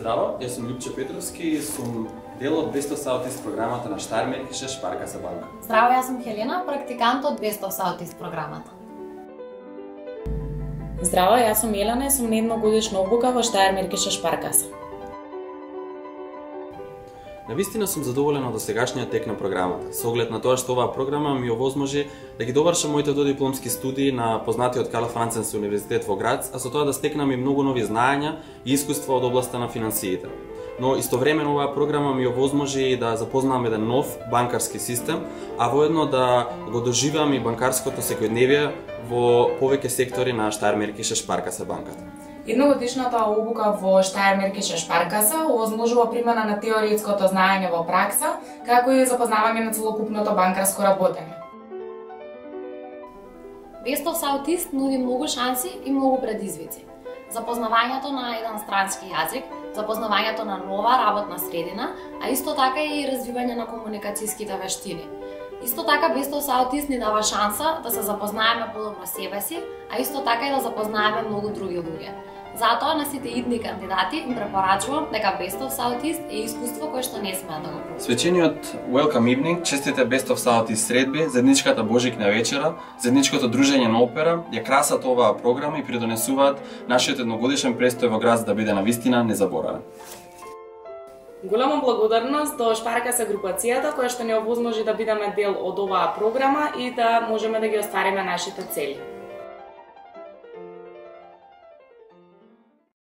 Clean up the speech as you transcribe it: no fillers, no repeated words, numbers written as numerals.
Здраво, јас сум Љупче Петровски и сум дел од Best of Southeast програмата на Штајрмеркише Шпаркаса банка. Здраво, јас сум Хелена, практикант од Best of Southeast програмата. Здраво, јас сум Елена и сум на едногодишна обука во Штајрмеркише Шпаркаса. Навистина сум задоволен од досегашниот тек на програмата, со оглед на тоа што оваа програма ми овозможи да ги довршам моите додипломски студии на познатиот Карл Франценс универзитет во Грац, а со тоа да стекнам и многу нови знаења и искуства од областа на финансиите. Но истовремено оваа програма ми овозможи и да запознам еден нов банкарски систем, а воедно да го доживеам и банкарското секојдневие во повеќе сектори на Штајрмеркише Шпаркаса банката. Едногодишната обука во Штајрмеркише Шпаркаса овозможува примена на теоретското знаење во пракса, како и запознавање на целокупното банкарско работење. Best of Southeast нуди многу шанси и многу предизвици. Запознавањето на еден странски јазик, запознавањето на нова работна средина, а исто така и развивање на комуникацијските вештини. Исто така Best of Southeast ни дава шанса да се запознаеме подобро себе си, а исто така и да запознаеме многу други луѓе. Затоа на сите идни кандидати им препорачувам дека Best of Southeast е искуство кое што не смеат да го пропуштат. Свечениот Welcome Evening, честите Best of Southeast средби, заедничката Божикна вечера, заедничкото дружење на опера, ја красат оваа програма и придонесуваат нашиот едногодишен престој во Грац да биде навистина незаборавен. Голема благодарност до Шпаркаса групацијата која што ни овозможи да бидеме дел од оваа програма и да можеме да ги оствариме нашите цели.